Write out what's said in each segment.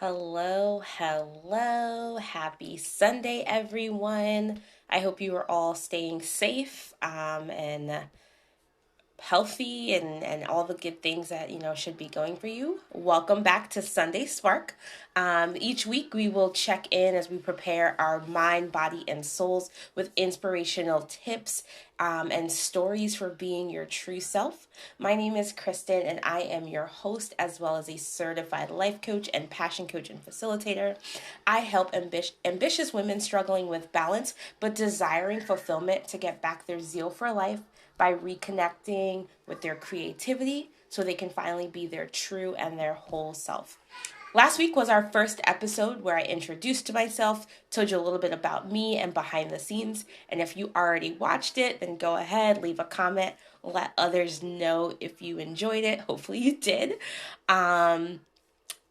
Hello, hello. Happy Sunday, everyone. I hope you are all staying safe and healthy and all the good things that should be going for you. Welcome back to Sunday Spark. Each week we will check in as we prepare our mind, body, and souls with inspirational tips and stories for being your true self. My name is Kristen, and I am your host as well as a certified life coach and passion coach and facilitator. I help ambitious women struggling with balance but desiring fulfillment to get back their zeal for life by reconnecting with their creativity so they can finally be their true and their whole self. Last week was our first episode where I introduced myself, told you a little bit about me and behind the scenes. And if you already watched it, then go ahead, leave a comment, let others know if you enjoyed it. Hopefully you did.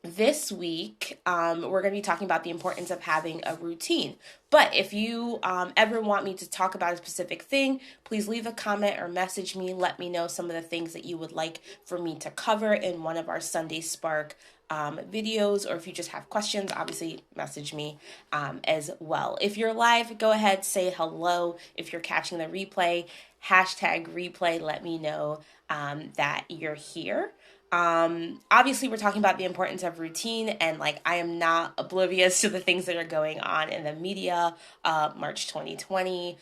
This week, we're going to be talking about the importance of having a routine. But if you ever want me to talk about a specific thing, please leave a comment or message me. Let me know some of the things that you would like for me to cover in one of our Sunday Spark videos, or if you just have questions, obviously message me as well. If you're live, go ahead, say hello. If you're catching the replay, hashtag replay, let me know that you're here. Obviously we're talking about the importance of routine, and like I am not oblivious to the things that are going on in the media. March 2020,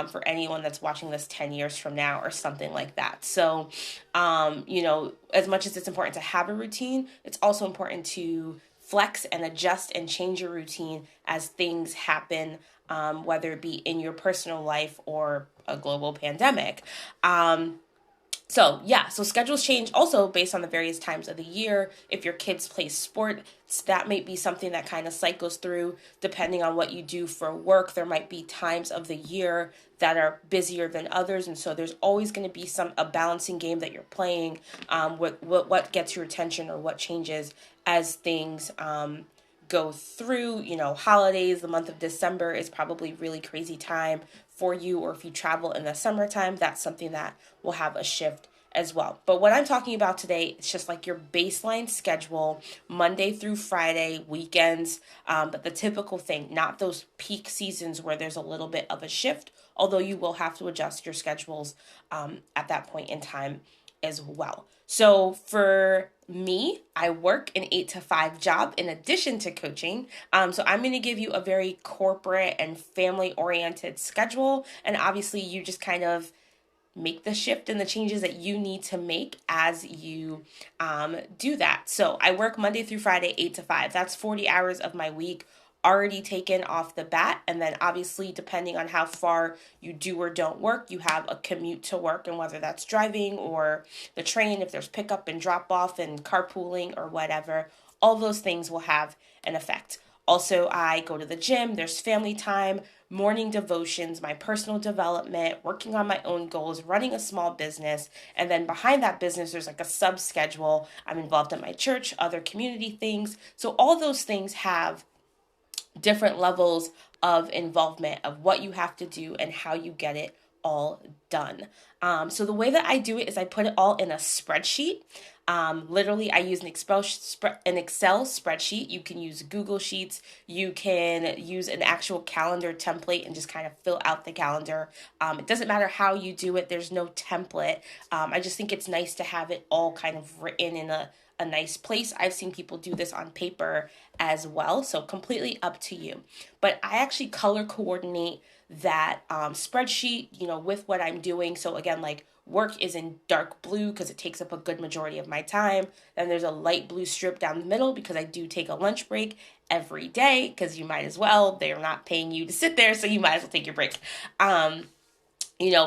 for anyone that's watching this 10 years from now or something like that. So as much as it's important to have a routine, it's also important to flex and adjust and change your routine as things happen, whether it be in your personal life or a global pandemic. So schedules change also based on the various times of the year. If your kids play sports, that might be something that kind of cycles through depending on what you do for work. There might be times of the year that are busier than others, and so there's always going to be a balancing game that you're playing. What gets your attention or what changes as things go through. Holidays. The month of December is probably really crazy time for you, or if you travel in the summertime, that's something that will have a shift as well. But what I'm talking about today, it's just like your baseline schedule, Monday through Friday, weekends, but the typical thing, not those peak seasons where there's a little bit of a shift, although you will have to adjust your schedules at that point in time as well. So for me, I work an 8 to 5 job in addition to coaching. So I'm going to give you a very corporate and family oriented schedule. And obviously you just kind of make the shift and the changes that you need to make as you do that. So I work Monday through Friday, 8 to 5. That's 40 hours of my week already taken off the bat. And then obviously, depending on how far you do or don't work, you have a commute to work, and whether that's driving or the train, if there's pickup and drop off and carpooling or whatever, all those things will have an effect. Also, I go to the gym, there's family time, morning devotions, my personal development, working on my own goals, running a small business. And then behind that business, there's like a sub schedule. I'm involved in my church, other community things. So all those things have different levels of involvement of what you have to do and how you get it all done. So the way that I do it is I put it all in a spreadsheet. Literally, I use an Excel spreadsheet. You can use Google Sheets. You can use an actual calendar template and just kind of fill out the calendar. It doesn't matter how you do it. There's no template. I just think it's nice to have it all kind of written in a nice place. I've seen people do this on paper as well, so completely up to you. But I actually color coordinate that spreadsheet, with what I'm doing. So again, like work is in dark blue because it takes up a good majority of my time. Then there's a light blue strip down the middle because I do take a lunch break every day, because you might as well. They're not paying you to sit there, so you might as well take your break.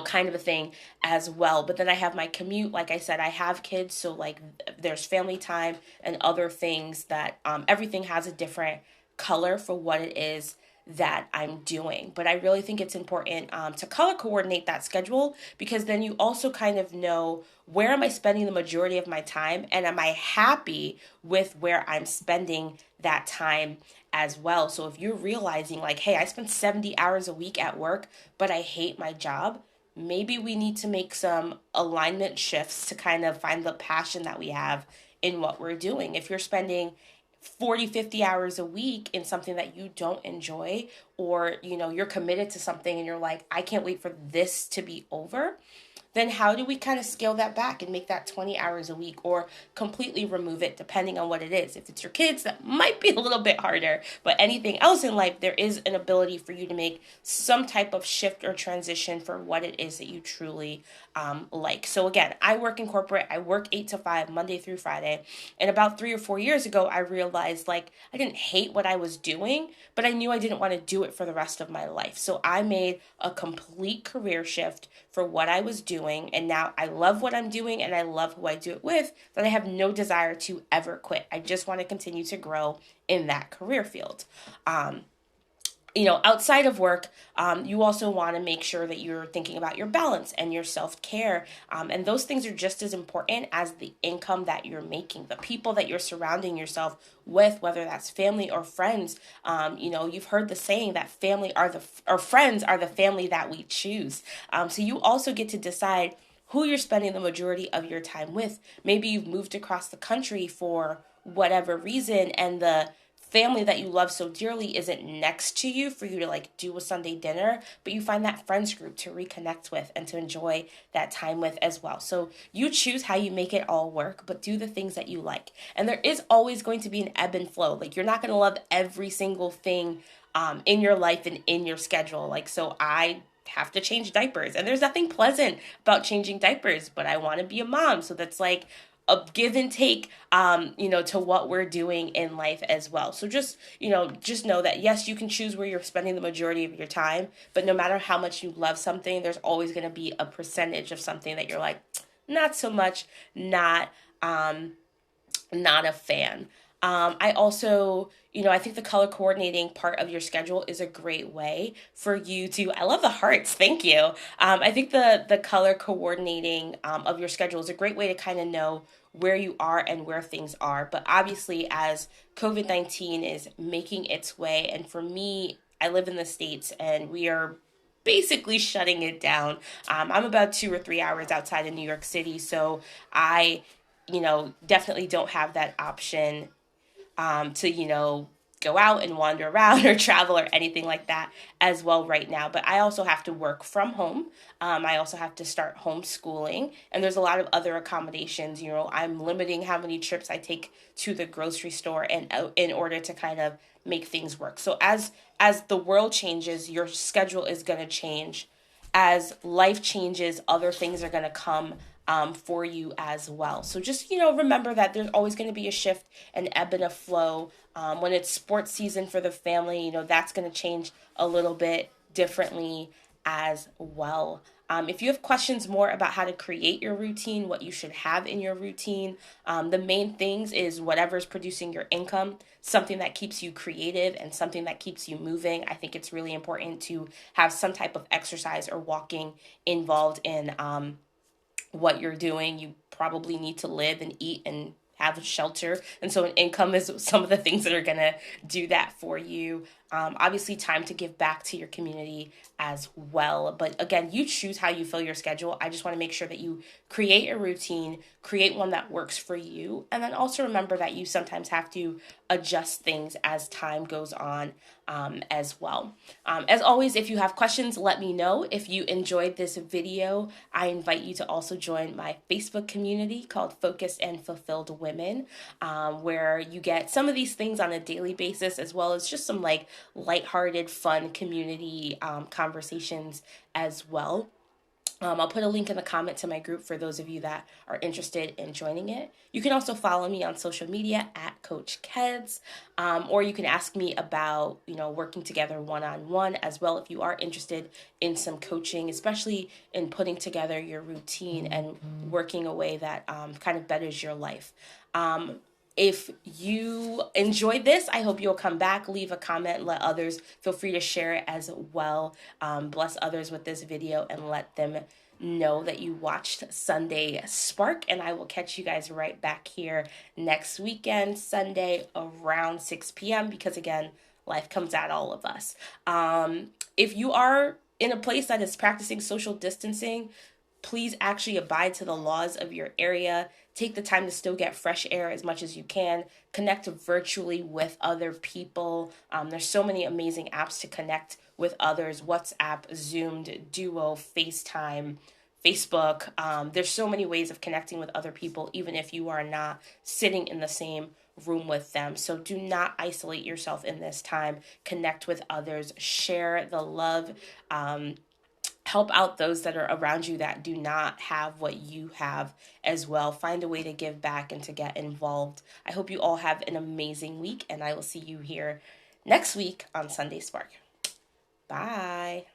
Kind of a thing as well. But then I have my commute. Like I said, I have kids, so like there's family time and other things that everything has a different color for what it is that I'm doing. But I really think it's important to color coordinate that schedule, because then you also kind of know, where am I spending the majority of my time, and am I happy with where I'm spending that time as well. So if you're realizing like, hey, I spend 70 hours a week at work, but I hate my job, maybe we need to make some alignment shifts to kind of find the passion that we have in what we're doing. If you're spending 40, 50 hours a week in something that you don't enjoy, or, you're committed to something and you're like, I can't wait for this to be over, then how do we kind of scale that back and make that 20 hours a week, or completely remove it depending on what it is? If it's your kids, that might be a little bit harder, but anything else in life, there is an ability for you to make some type of shift or transition for what it is that you truly like. So again, I work in corporate. I work 8 to 5, Monday through Friday. And about 3 or 4 years ago, I realized like I didn't hate what I was doing, but I knew I didn't want to do it for the rest of my life. So I made a complete career shift for what I was doing. And now I love what I'm doing and I love who I do it with, that I have no desire to ever quit. I just want to continue to grow in that career field. Outside of work, you also want to make sure that you're thinking about your balance and your self-care. And those things are just as important as the income that you're making, the people that you're surrounding yourself with, whether that's family or friends. You've heard the saying that friends are the family that we choose. So you also get to decide who you're spending the majority of your time with. Maybe you've moved across the country for whatever reason, and the family that you love so dearly isn't next to you for you to like do a Sunday dinner, but you find that friends group to reconnect with and to enjoy that time with as well. So you choose how you make it all work, but do the things that you like. And there is always going to be an ebb and flow. Like, you're not going to love every single thing in your life and in your schedule. Like, so I have to change diapers, and there's nothing pleasant about changing diapers, but I want to be a mom. So that's like a give and take, to what we're doing in life as well. So just know that, yes, you can choose where you're spending the majority of your time, but no matter how much you love something, there's always going to be a percentage of something that you're like, not so much, not a fan. I also, I think the color coordinating part of your schedule is a great way for you to, I love the hearts, thank you. I think the color coordinating of your schedule is a great way to kind of know where you are and where things are. But obviously, as COVID-19 is making its way, and for me, I live in the States and we are basically shutting it down. I'm about 2 or 3 hours outside of New York City, so I, definitely don't have that option to, go out and wander around or travel or anything like that as well right now. But I also have to work from home. I also have to start homeschooling, and there's a lot of other accommodations. I'm limiting how many trips I take to the grocery store and in order to kind of make things work. So as the world changes, your schedule is going to change. As life changes, other things are going to come for you as well. So just, remember that there's always going to be a shift, an ebb and a flow. When it's sports season for the family, that's going to change a little bit differently as well. If you have questions more about how to create your routine, what you should have in your routine, the main things is whatever's producing your income, something that keeps you creative and something that keeps you moving. I think it's really important to have some type of exercise or walking involved in what you're doing. You probably need to live and eat and have a shelter. And so an income is some of the things that are going to do that for you. Obviously, time to give back to your community as well. But again, you choose how you fill your schedule. I just want to make sure that you create a routine, create one that works for you. And then also remember that you sometimes have to adjust things as time goes on as well. As always, if you have questions, let me know. If you enjoyed this video, I invite you to also join my Facebook community called Focused and Fulfilled Women, where you get some of these things on a daily basis, as well as just some like lighthearted, fun community conversations as well. I'll put a link in the comment to my group for those of you that are interested in joining it. You can also follow me on social media at Coach Keds, or you can ask me about, working together one-on-one as well if you are interested in some coaching, especially in putting together your routine and working a way that kind of betters your life. If you enjoyed this, I hope you'll come back, leave a comment, let others, feel free to share it as well. Bless others with this video and let them know that you watched Sunday Spark. And I will catch you guys right back here next weekend, Sunday around 6 p.m. because again, life comes at all of us. If you are in a place that is practicing social distancing, Please actually abide to the laws of your area. Take the time to still get fresh air as much as you can. Connect virtually with other people. There's so many amazing apps to connect with others: WhatsApp, Zoom, Duo, FaceTime, Facebook. There's so many ways of connecting with other people, even if you are not sitting in the same room with them. So do not isolate yourself in this time. Connect with others, share the love. Help out those that are around you that do not have what you have as well. Find a way to give back and to get involved. I hope you all have an amazing week, and I will see you here next week on Sunday Spark. Bye.